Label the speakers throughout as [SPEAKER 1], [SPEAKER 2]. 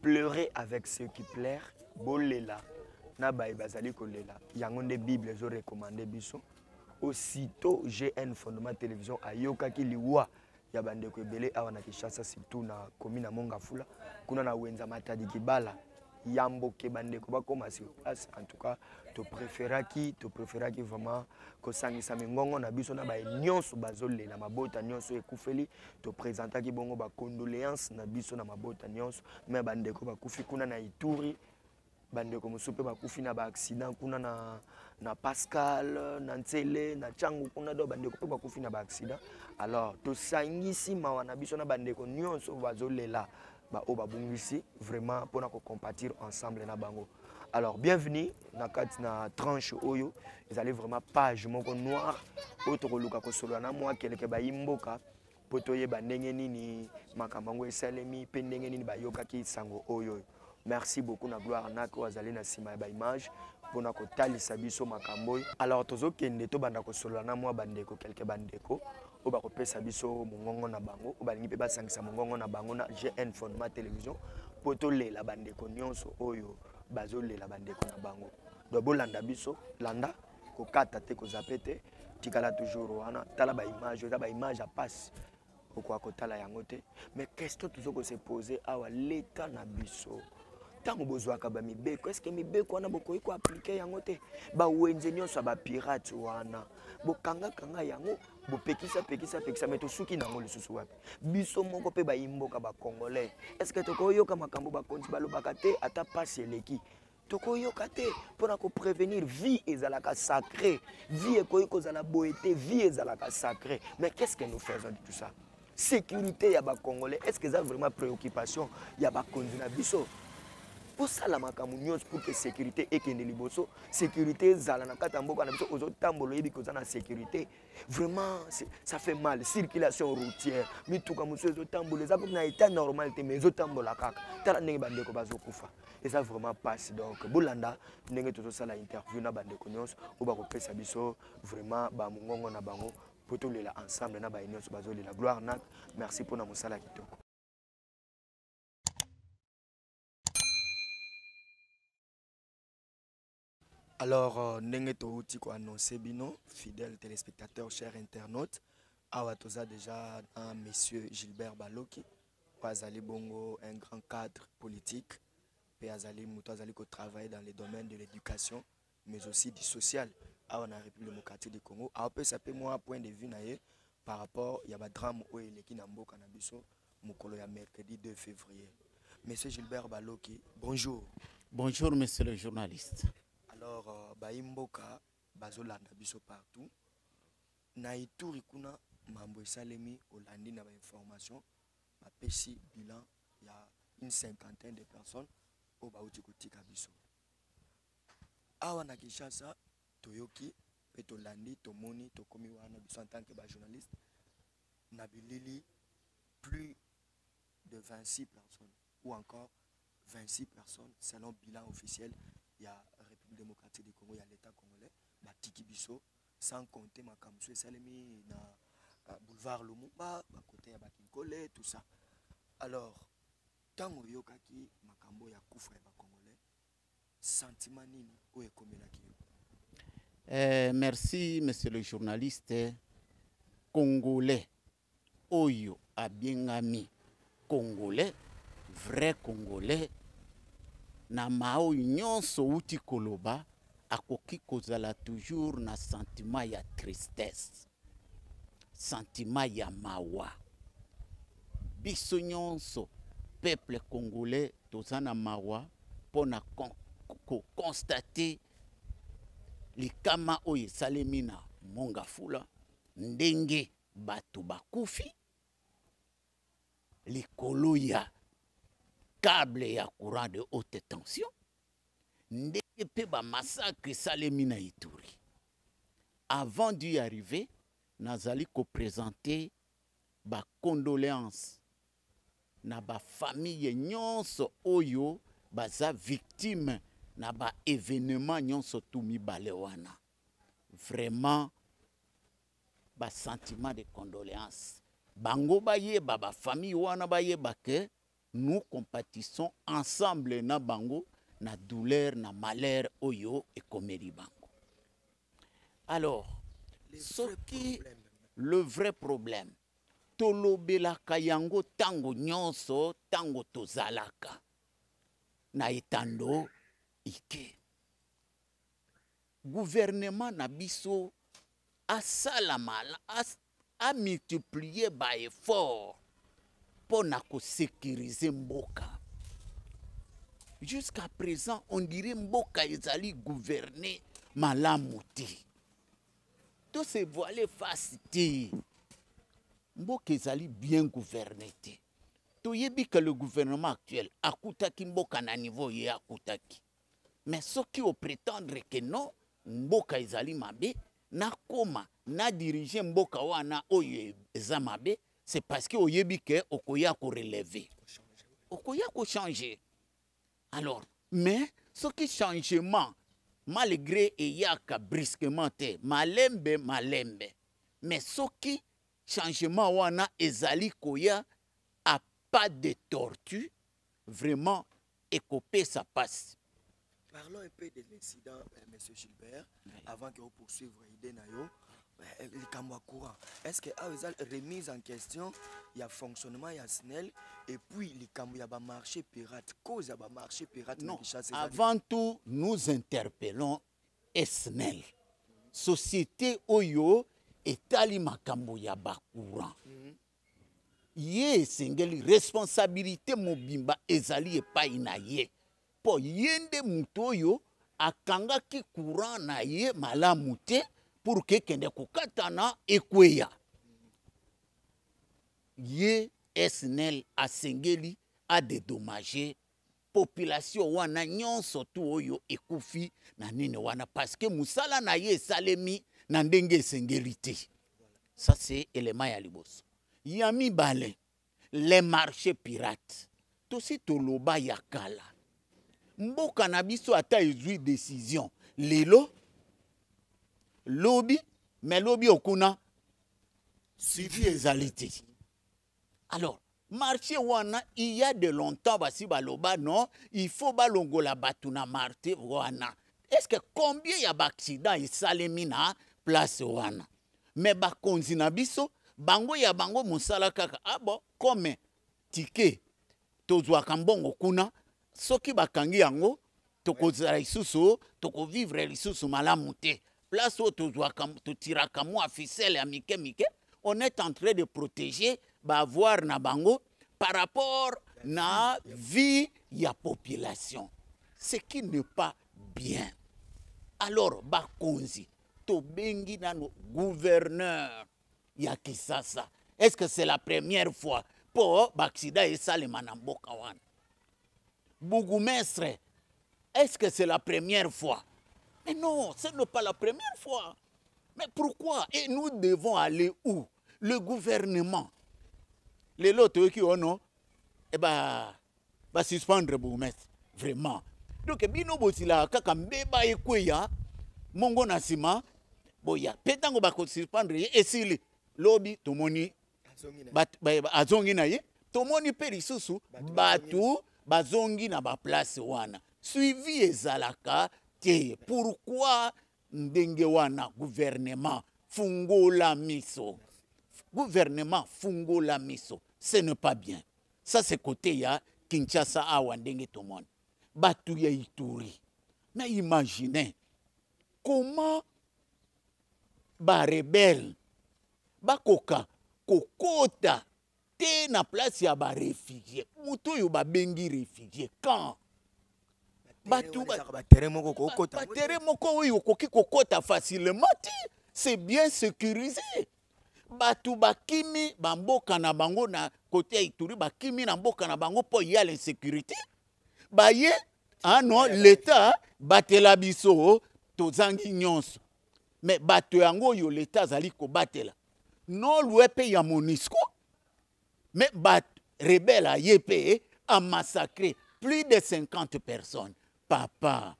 [SPEAKER 1] Pleurer avec ceux qui pleurent, bolela, na baï bazali kolela. Yangon de Bible, je recommande biso. Aussitôt, j'ai un fondement télévision à Yoka qui liwa. Yabande ko belé awana Kinshasa surtout na commune Mongafula. Kuna na wenza matadi kibala. Yambo ke bande ko bakoma sur place. En tout cas, to préféra qui vraiment ko sangisa mingongo na biso na ba nyonso bazole na mabota nyonso ekufeli to présenter ki bongo ba condoléances na biso na mabota nyonso mais bande ko bakufi kuna na Ituri bande ko musupe bakufi na ba accident kuna na Pascal na Ntsele na Changu kuna do bande ko bakufi na ba accident alors to sangisi mawa na biso na bande ko nyonso bazole la ba o babungisi vraiment pour na ko compatir ensemble na bango. Alors, bienvenue dans la tranche Oyo. Vous allez vraiment page mon noir. Autre luka ko solo na moi quelque ba imboka. Potoye ba ndenge nini makamango esalemi pe ndenge nini ba yoka ki sango Oyo. Merci beaucoup na gloire na ko azali na sima ba image pona ko talisa biso makambo. Alors tozo kende to banda ko solo na moi bandeko quelque bandeko. O ba ko pesa biso mongongo na bango. O ba lingi pe ba sangisa mongongo na bango na GN Fondement Télévision. Poto lela bandeko nyonso Oyo. Bazole la bande ko na bango do bolanda biso landa ko kata te ko zapete tikala toujours wana tala ba image a passe pourquoi ko tala yango te mais question toujours ko se poser awa l'état na biso tango bozwaka ba mibeko est-ce que mibeko wana bokoyi ko appliquer yango te ba wenze nyonso ba pirate wana bokanga kanga yango bopekisa mais to suki nango lisusu wapi biso moko pe ba imboka ba congolais est-ce que tokoyoka makambo ba konti balobaka te ata passe eleki tokoyoka te pona ko prévenir vie ezalaka sacré vie ekoyi kozala boété vie ezalaka sacré mais qu'est-ce que nous faisons de tout ça sécurité ya ba congolais est-ce que ça vraiment préoccupation ya ba konzi na biso pour ça la makambo nyonso pour que sécurité ekende liboso sécurité zala na kata mboka na biso ozo tambolo yebi koza na sécurité vraiment ça fait mal circulation routière mituka muso ozo tambolo za na état normal te mais ozo tambola kaka tala ndenge bandeko bazo kufa et ça vraiment passe donc bolanda ndenge tozo sala interview na bandeko nyonso o ba ko pesa biso vraiment ba mungongo na bango poto lela ensemble na ba nyonso bazo lela gloire na merci pour na musala kitoko. Alors, Nengeto Tiko annoncé bino, fidèles téléspectateurs, chers internautes, Awatoza déjà un monsieur Gilbert Baloki, Azali Bongo, un grand cadre politique, et Azali Moutazali qui travaille dans les domaines de l'éducation, mais aussi du social, à la République démocratique du Congo. Après, ça peut moi un point de vue par rapport il y a un drame où il est Nambo Canabiso, Mukolo ya mercredi 2 février. Monsieur Gilbert Baloki, bonjour.
[SPEAKER 2] Bonjour, monsieur le journaliste.
[SPEAKER 1] Alors, Baimboka, Bazolanda biso partout. Na Ituri kuna mambo esalemi Olandi na ba information, ba pesi bilan il y a une cinquantaine de personnes au bauti kotika biso. Awa na Kinshasa, Toyoki, Petolandi, Tomoni, Tokomi wana biso en tant que ba journaliste, na bilili plus de 26 personnes ou encore 26 personnes selon bilan officiel. Il y a la République démocratique du Congo, il y a l'État congolais, Batiki Biso, sans compter Makamsou et Salemi, na boulevard Lumumba, côté ya Bakinkole, tout ça. Alors, tango yokaki Makambo ya Koufra ya Congolais, sentiment nini ou ekomelaki?
[SPEAKER 2] Merci, monsieur le journaliste. Congolais, Oyo a bien ami. Congolais, vrai Congolais. Na mao nyonso uti koloba akoki kozala toujours na sentiment ya tristesse, sentiment ya mawa. Biso nyonso peuple congolais tozana mawa pona constater likama oyo esalemi na Mongafula ndenge bato bakufi likolo ya câble ya courant de haute tension ndenge pe ba massacre salemi na Ituri. Avant d'y arriver, nazali ko présenter ba condoléances na ba famille nyonso oyo baza victime na ba événement nyonso tumi balewana. Vraiment ba sentiment de condoléances. Bango baye ba famille wana baye ba ke nous compatissons ensemble na bango na douleur na malheur oyo ekomeli bango. Alors le vrai problème tolobelaka yango tango nyonso tango tozalaka na etando ike gouvernement na biso a multiplié ba effort pour na ko sécuriser mboka. Jusqu'à présent, on dirait mboka ezali gouverner malamu te. Tout se voilé face te. Mboka ezali bien gouverné te. Toyebi que le gouvernement actuel akutaki mboka na niveau ye akutaki. Mais ceux qui ont prétendre que non, mboka ezali mabe, na koma, na diriger mboka wana oyo eza mabe, c'est parce que oyebi que okoya ko relever. Okoya ko changer. Alors, mais ce qui changement, malgré eyaka brusquement te, malembe, mais ce qui changement wana ezali koya a pas de tortue, vraiment, écopé ça passe.
[SPEAKER 1] Parlons un peu de l'incident, M. Gilbert, oui. Avant que vous poursuivre l'idée nayo, le Kamwa courant. Est-ce que remise en question, il y a fonctionnement, il y a SNEL, et puis le Kamwa, il y a marché pirate. Cause il y a marché pirate.
[SPEAKER 2] Non, avant tout, nous interpellons SNEL. Société Oyo et Tali Makambo ya courant. Ye sengeli responsabilité mobimba ezali epai na ye. Po yende mutoyo akanga ki courant na ye malamu te pour que kende kokatana ekweya. Ye SNEL asengeli a dédommagé population wana nyonso tu oyo ekufi na nini wana parce que musala na ye salemi na ndenge esengeli te. Ça c'est élément ya liboso. Yami bale les marchés pirates. Tosi toloba yakala. Mboka na biso ata ezui décision. Lelo lobby mais lobby okuna suivi ezalité. Alors marché wana il y a de longtemps basi baloba non, il faut balongola batuna marché wana. Est-ce que combien y a d'accidents esalemi na place wana? Mais bakonzi na biso bango ya bango musala kaka abo comme ticket tozwaka mbongo kuna soki bakangi yango tokozala lisusu tokovivre lisusu malamu te place o tozwaka totiraka mwa ficelle ya mike mike on est en train de protéger bavoir na bango par rapport na vie ya population, ce qui n'est pas bien. Alors bakonzi to bengi nano gouverneur ya Kisasa. Est-ce que c'est la première fois pour Baxida et Salema mboka wana? Bougumestre, est-ce que c'est la première fois? Mais non, ce n'est pas la première fois. Mais pourquoi? Et nous devons aller où? Le gouvernement. Les lots qui ont non, eh ben, va suspendre Bougumestre. Vraiment. Donc, bino bosila kaka mbeba ekweya mongo nasima boya petango bako suspendre esili lobby tomoni azongi na ye tomoni pe lisusu batu bazongi na ba place wana suivi ezalaka te. Pourquoi ndenge wana gouvernement fungola miso? Gouvernement fungola miso, ce n'est pas bien. Ça c'est côté ya Kinshasa awa ndenge tomoni batu ya Ituri. Mais imaginez comment ba rebelle bakoka kokota te na place ya ba réfugié. Mutu yo ba bengi réfugié quand batu ba terrain moko oyo koki kokota facilement, c'est bien sécurisé. Batu bakimi bamboka na bango na côté ya Ituri bakimi na mboka na bango po ya l'insécurité. Baye ah non l'état batela biso tozangi nyonso. Mais bato yango yo l'état zali ko batela. Non louepe ya Monisco. Mais bat rebelle a yépé a massacré plus de 50 personnes. Papa,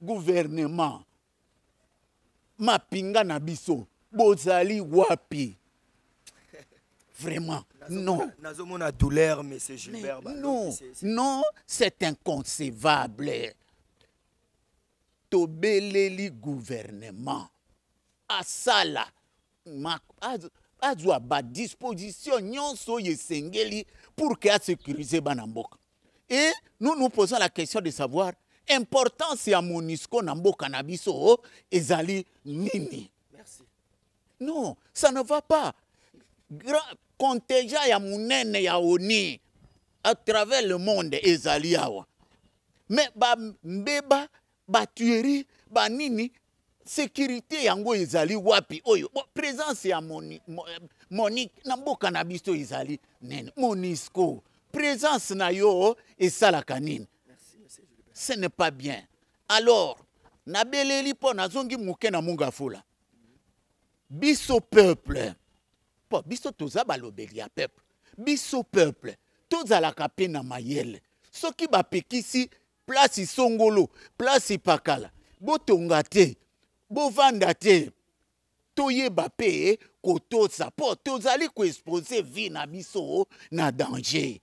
[SPEAKER 2] gouvernement, mapinga na biso, bozali wapi. Vraiment, non.
[SPEAKER 1] Nazomona douleur, mais c'est Gilbert.
[SPEAKER 2] Non, non, c'est inconcevable. Tobeleli gouvernement. Asala. Azwa ba disposition nyonso yesengeli pour que sécuriser banamboka. Et nous posons la question de savoir importance ya MONUSCO na mboka na biso ezali nini.
[SPEAKER 1] Merci.
[SPEAKER 2] Non, ça ne va pas. Grand contingent ya munene ya ONU à travers le monde ezali awa. Mais ba mbeba, ba tuerie, ba nini sécurité yango ezali wapi oyo. Présence ya Monique na mboka na biso ezali nene. MONUSCO présence na yo esalaka nini. Ce n'est pas bien. Alors, nabeleli po nazongi muke na munga fula. Biso peuple. Po biso toza balobeli ya peuple. Biso peuple. Toza la kape na mayele. Soki ba pekisi place songolo, place pakala. Botonga te. Bovanda te. Toyeba pe kotosa. Po tozali ko expose vie na biso na danger.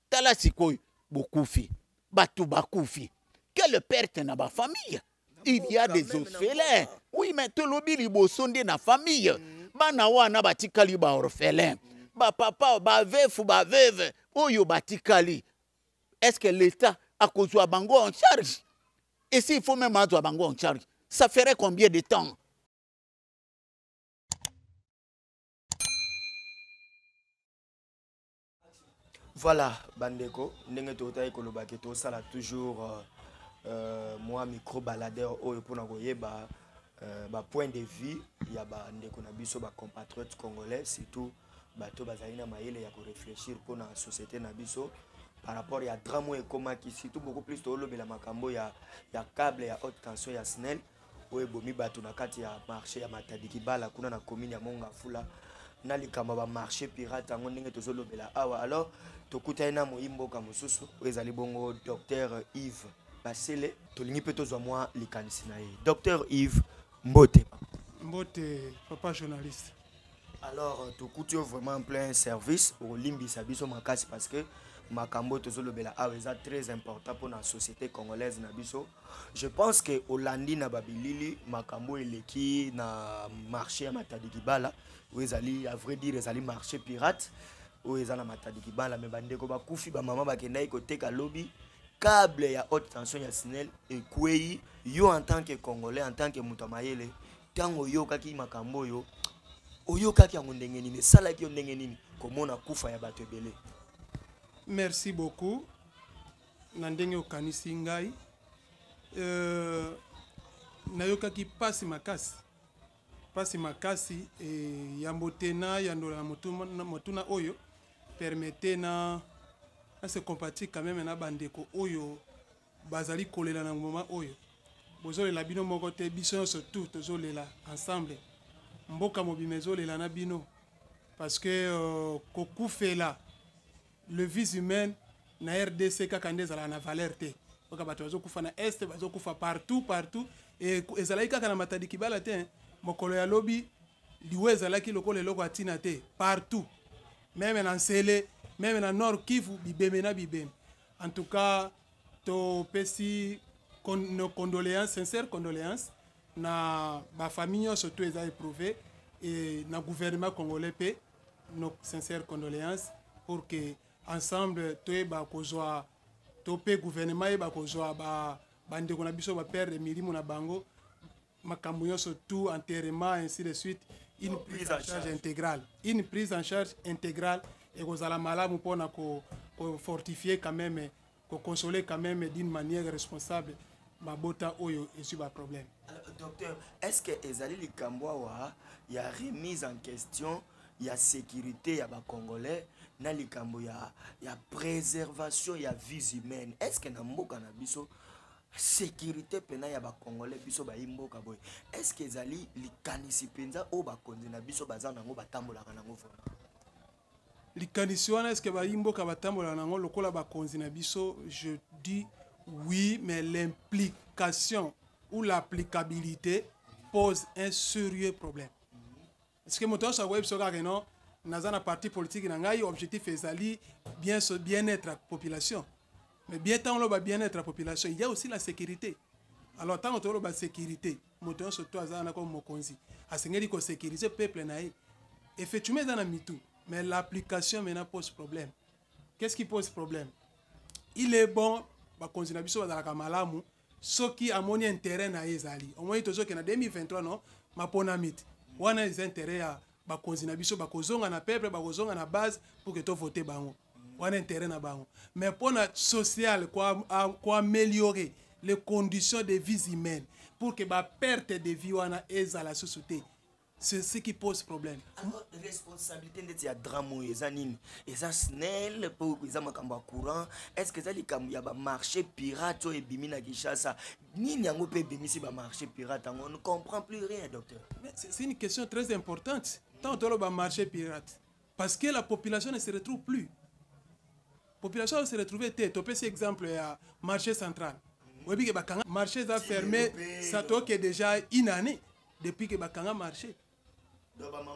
[SPEAKER 2] Tala sikoy bokufi. Batou bakoufi. Quelle perte na ba famille? Il y a des orphelins. Oui, mais tout le monde est na famille. Bana wana batikali ba orphelin. Ba papa, ba veuf ou ba veuve. Oyo batikali. Est-ce que l'État a kozwa bango en charge? Et s'il faut même azwa bango en charge, ça ferait combien de temps?
[SPEAKER 1] Voilà, Bandeko, ndenge totayi koloba ke to sala toujours moi micro baladeur oyo pona koyeba ba point de vue ya ba ndeko na biso ba compatriotes congolais, surtout bato bazali na mayele ya ko réfléchir pona société na biso par rapport ya drame et comment qui surtout beaucoup plus to lobela makambo ya câble ya haute tension ya SNEL oyo bomi bato na kati ya marché ya Matadi Kibala kuna na commune ya Mongafula na likamba ba marché pirate ngo ndenge tozolobela awa. Alors tokutai na moimboka mosusu ezali bongo Dr Yves Basele tolingi pe tozwa mwa likanisi na ye. Dr Yves Mbote.
[SPEAKER 3] Mbote, papa journaliste.
[SPEAKER 1] Alors tokuti vraiment en plein service au limbisa biso makasi parce que makambo tozolobela awa eza très important pour la société congolaise na biso. Je pense que Olandi na babilili makambo eleki na marché ya Matadi Kibala où ezali à vrai dire ezali marché pirate où ezali na Matadi Kibala mais bandeko bakufi ba mama bakendai koteka lobby câble ya haute tension ya SNEL et kwei yo en tant que congolais en tant que muto mayele tango yo kaki makambo yo oyo kaki yango ndenge nini salaki yo ndenge nini komona kufa ya bato ebele.
[SPEAKER 3] Merci beaucoup. Nandenge okanisi ngai. Nayokaki pasi makasi. Pasi makasi et yambotena yandola motuna oyo permettait na se compatir quand même na bandeko oyo bazali kolela na moment oyo. Bozole la bino moko te biso surtout tozolela ensemble. Mboka mobimezo lela na bino parce que kokufela le vis humain na RDC kaka nde ezala na valeur te. Oka bato bazokufa na est bazokufa partout et ezalaki kaka na Matadi Kibala te mokolo ya lobi liwe ezalaki lokolo eloko atina te partout même na Nsele même na Nord Kivu bibeme na bibeme. En tout cas to pesi nos condoléances, sincères condoléances na ba famille surtout eza éprouvé et na gouvernement congolais pe nos sincères condoléances pour que ensemble toyeba kozwa topé gouvernement yeba kozwa ba bandeko na biso ba perdre milimo na bango makambo nyonso tout enterrement ainsi de suite une prise en charge intégrale et kozala malamu pona ko fortifier quand même ko consoler quand même d'une manière responsable mabota oyo et ba problème.
[SPEAKER 1] Alors docteur, est-ce que ezali likambo wa ya remise en question ya sécurité ya ba congolais na likambo ya préservation ya vie humaine? Est-ce que na mboka na biso sécurité pena ya ba congolais biso ba imboka boy? Est-ce que ezali likanisi penza o ba konzi na biso baza nango batambola nango vraiment?
[SPEAKER 3] Likanisi wana est-ce que ba imboka batambola nango lokola ba konzi na biso? Je dis oui, mais l'implication ou l'applicabilité pose un sérieux problème. Est-ce que moto sa web soka non naza na parti politique na ngai objectif ezali bien-être à la population. Mais bien tant on bien-être à la population, il y a aussi la sécurité. Alors tant on la sécurité, moto surtout azana comme mokonzi, asengeli ko sécuriser peuple na ye. Effectivement dans la mitou, mais l'application maintenant pose problème. Qu'est-ce qui pose problème? Il est bon ba konzina biso bazala ka malamu soki amoni intérêt na ezali. Au moins tozo ke na 2023 non, mapona mit. Wana les intérêts à ba konzina biso ba kozonga na peuple ba kozonga na base pour que to voter bango. Wana intérêt na bango. Mais pour la social quoi améliorer les conditions de vie humaine pour que la perte de vie wana eza la société. C'est ce qui pose problème.
[SPEAKER 1] Alors, responsabilité de tia drame eza nini? Eza snel pour eza makamba courant. Est-ce que ça li kam ya ba marché pirate et bimina Kinshasa? Nini yango pe bimisi ba marché pirate? On ne comprend plus rien, docteur.
[SPEAKER 3] Mais c'est une question très importante. Tant que le marché pirate parce que la population ne se retrouve plus. La population se retrouve tu peux cet exemple à marché central. Oui, que bakanga marché a fermé ça toque déjà une année depuis que bakanga marché.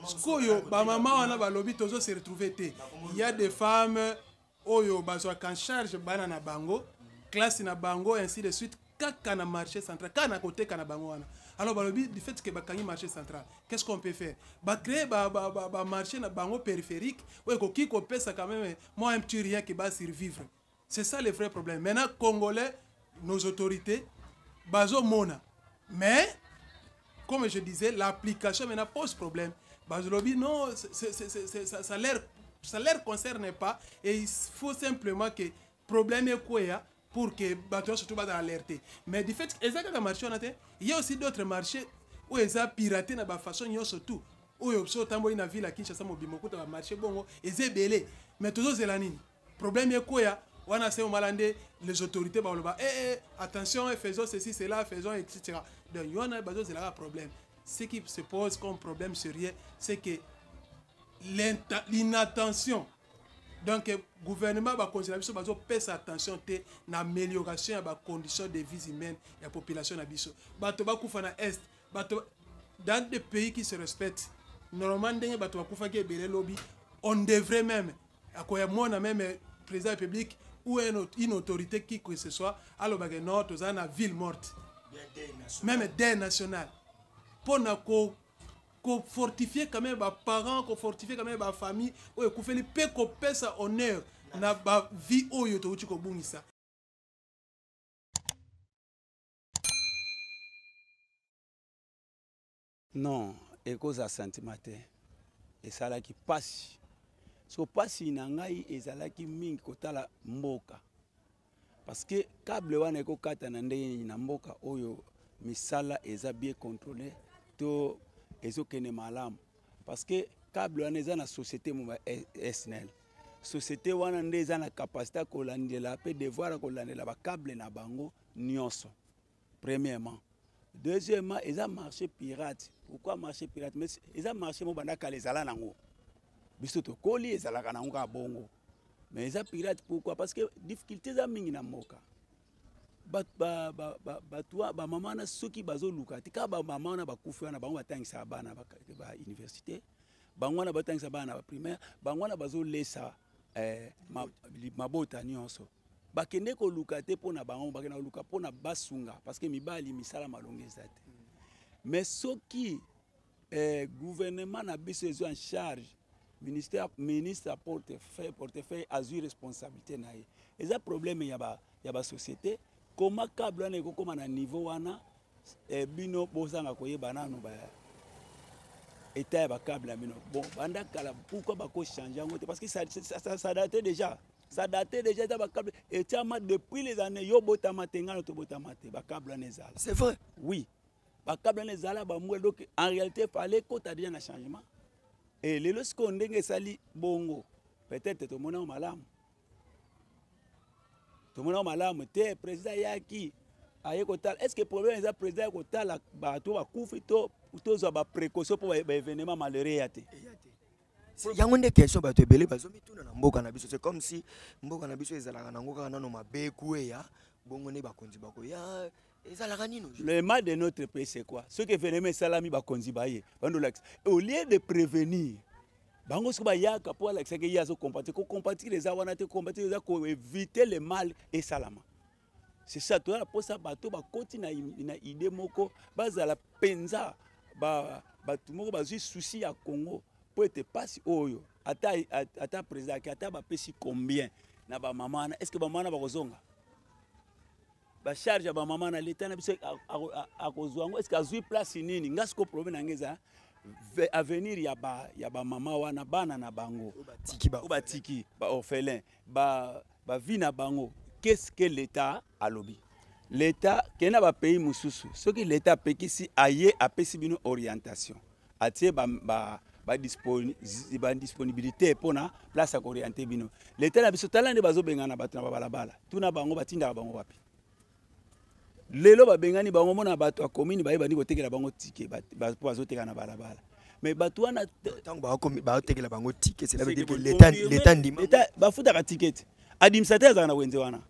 [SPEAKER 3] Skoyo ba maman wana ba lobby tozo se retrouver té. Il y a des femmes oyo bazwa kan charge bana na bango, classe na bango ainsi de suite kaka na marché central kana côté kana bango wana. Alors ba lobby du fait que bakangi marché central, qu'est-ce qu'on peut faire? Ba créer ba marché na bango périphérique, ouais ko ki ko pesa quand même moi un petit rien qui va survivre. C'est ça le vrai problème. Maintenant Congolais, nos autorités bazo mona. Mais comme je disais, l'application maintenant pose problème. Bazolobi, non, ça leur concerne pas. Et il faut simplement que le problème est quoi pour que les surtout pas alerter. Mais du fait que il y a aussi d'autres marchés où ils ont piraté de façon surtout. Où ils ont tambouri na ville à Kinshasa mobimoko ta marché bongo ils belé. Mais toujours c'est la nini. Problème est quoi? On a au malandé les autorités attention faisons ceci cela faisons etc. Donc il y a besoin de là problème. Ce qui se pose comme problème sérieux c'est que l'inattention. Donc le gouvernement va continuer à faire attention à l'amélioration des conditions de vie humaine de la population nabiso. Bato ba kufa na est, dans des pays qui se respectent. Normalement denye bato ba kufa ke belé lobby, on devrait même akoya mona même président de la République ou une autorité qui que ce soit, alors que nous sommes dans une ville morte, même des nationales, pour nous fortifier quand même les parents, qu'on fortifier quand même la famille, ou qu'on fait qu'on pèse honneur dans la vie où il y a.
[SPEAKER 2] Non, et cause à sentiment, et ça là qui passe. So pasi na ngai ezalaki mingi kotala mboka parce que câble wana eko kata na ndenge na mboka oyo misala eza bien contrôlé to ezokene malamu parce que câble wana eza na société mo SNEL société wana nde eza na capacité kolandela pe devoir kolandela ba câble na bango nyonso premièrement. Deuxièmement eza marché pirate. Pourquoi marché pirate? Mais eza marché mo bandaka les ala nango biso to koli ezalaka na nga bongo mais eza pirate. Pourquoi? Parce que difficulté za mingi na moka ba mama na soki bazo luka tika ba mama na bakufi wana bango batangisa bana ba université bango na batangisa bana ba primaire bango na bazo lesa mabota nyonso bakende ko luka te pona bango bakena luka pona basunga parce que mibali misala malongeza te. Mais soki gouvernement na biso ezo en charge ministre portefeuille azui responsabilité na ye. Et ça problème ya ba société comment câble wana ekokoma na niveau wana bino bosanga koyeba nanu ba état ya ba câble ya bino bon banda kala pourquoi ba ko changer yango parce que ça datait déjà ta ba câble et tiama depuis les années yo botama tengana to botama te ba câble wana ezala.
[SPEAKER 1] C'est vrai?
[SPEAKER 2] Oui. Ba câble wana ezala ba mwe donc en réalité fallait ko ta déjà na changement. Et les lorsque on dengue sali bongo, peut-être tout le monde malamu. Tout le monde malamu. Te président yaki aye kotal. Est-ce que le problème est président kotal ba to ba kufito ou to za ba précaution pour ba événement malheureux yate.
[SPEAKER 1] Il y a une question ba to belé bazo mituna na mboka na biso. C'est comme si mboka na biso ezalaka na ngoka na no mabeku ya bongo ne ba konzi ba ko ya. Le
[SPEAKER 2] mal de notre pays, c'est quoi? Ce que fait les salami bakonzi baye. Au lieu de prévenir, bango soki bayaka mpo alakisaki ye azocompatir kocompatir eza wana te compatir eza koéviter le mal esalama. C'est ça toza na mposa bato bakoti na idée moko bazala mpenza bato moko bazwi souci ya Congo mpo ete pasi oyo ata président ake ata bapesi combien na bamama wana est ce que bamama wana bakozonga bacharge ya bamama na leta na biso akozwa yango est ce que azwi place nini nga siko problème na nge eza avenir ya bamama wana bana na bango batiki baorphelin bavi na bango. Qu'est-ce que l'État a lobby? L'État, qui est dans le pays mususu, ce que l'État a fait ici, aïe a fait une orientation, a fait disponibilité pour la place à orienter bino. L'État a fait talent de bazo bengana batna balabala. Tout na bango batinda bango wapi. Lelo ba bengani bango mona bato a commune ba yeba ni kotekela bango ticket ba zo tekana balabala. Mais bato wana
[SPEAKER 1] tant ba komi ba tekela bango ticket, c'est là veut dire que l'État ndima. L'État
[SPEAKER 2] ba futa ka ticket. Administrateur za na wenze wana.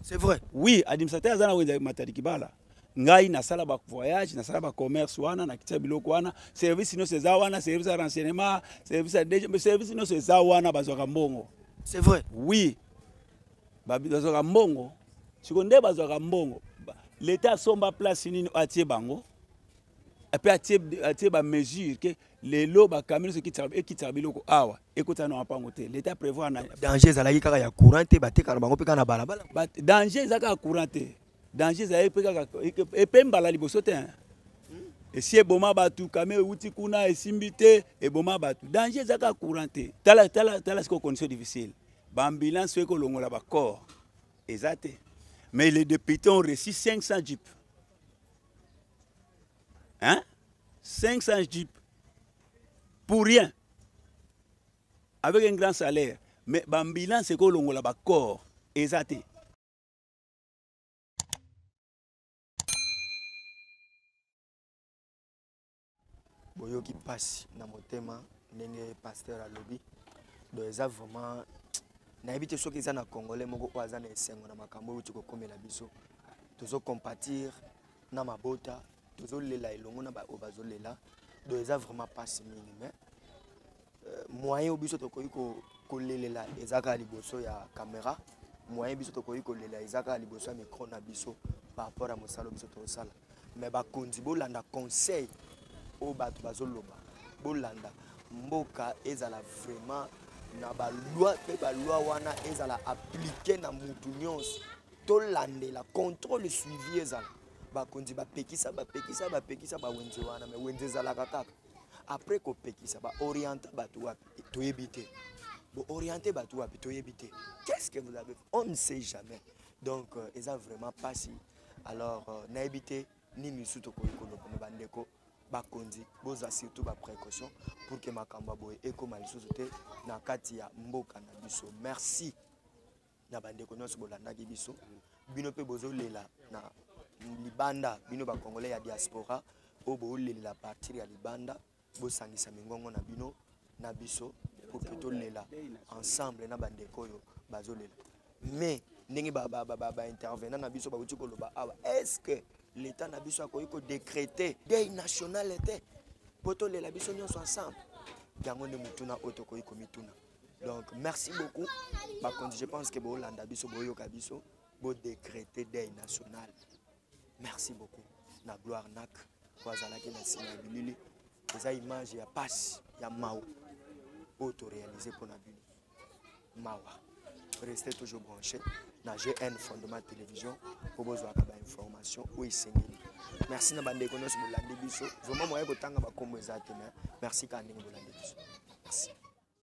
[SPEAKER 1] C'est vrai.
[SPEAKER 2] Oui, administrateur za na wenze matariki bala. Ngai na sala ba voyage, na sala ba commerce wana na kitia biloko wana, service no seza wana, service de renseignement, service no seza wana bazwaka mbongo.
[SPEAKER 1] C'est vrai.
[SPEAKER 2] Oui. Bazwaka mbongo. Sikonde bazwaka mbongo. L'État somba place nini atie bango. Et puis atie ba mesure que les lots ba camion ce qui tient biloko awa ekota na pango te. L'État prévoit na
[SPEAKER 1] danger zalaki kaka ya courant te bateka bango pe kana balabala.
[SPEAKER 2] Danger zaka courant te. Danger za e pembala liboso te. Et si eboma batu kame uti kuna esimbite eboma batu. Danger zaka courant te. Tala ce condition difficile. Ba ambulance eko longola ba corps. Exacté. Mais les députés ont reçu 500 jeeps. Hein? 500 jeeps. Pour rien. Avec un grand salaire. Mais l'ambulance, c'est qu'on a un corps. Exacté.
[SPEAKER 1] Boyo qui passe dans mon thème, n'est pasteur à lobby. Donc, ça vraiment. N'habite ceux qui sont en Congolais, moko oazana esengo na makambo uti ko komela biso. Tozo compatir na mabota, tozo lela elongo na ba obazolela. Donc ça vraiment passe mingi mais moyen obiso to koyi ko lelela ezaka liboso ya caméra, moyen biso to koyi ko lela ezaka liboso ya micro na biso par rapport à mosalo biso to sala. Mais ba kondi bolanda conseil o bato bazoloba. Bolanda mboka ezala vraiment na ba loi pe ba loi wana ezala appliquer na mutu nyonso to landela contrôle suivi ezala ba kondi ba pekisa ba wenze wana mais wenze ezala kaka après ko pekisa ba orienter batu wapi to yebite bo orienter batu wapi to yebite qu'est-ce que vous avez fait? On ne sait jamais donc eza vraiment pas si alors na yebite ni misuto ko ikolo ko bandeko bakonzi boza surtout ba précaution pour que makamba boye ekoma lisusu te na kati ya mboka na biso. Merci na bandeko nyonso bolandaki biso bino pe bozolela na libanda bino ba congolais ya diaspora o bolela partir ya libanda bosangisa mingongo na bino na biso pour que tolela ensemble na bandeko yo bazolela mais ndenge ba intervenant na biso ba uti koloba awa est-ce que l'État n'a besoin de décréter des national était poto les labiso nyonso ensemble yango ne mutuna otoko ikomituna. Donc merci beaucoup par contre je pense que bo landa biso bo yoka biso bo décréter des national. Merci beaucoup na gloire nak kwazala ki na sima bilili eza image ya passe ya mao auto réalisé pour na bino mawa. Restez toujours branchés na GN Fondement Télévision pour besoin de information ou isengeli. Merci na bande konos bolande biso. Vraiment moyen kotanga ba kombo ezate mais merci ka ndenge bolande biso. Merci.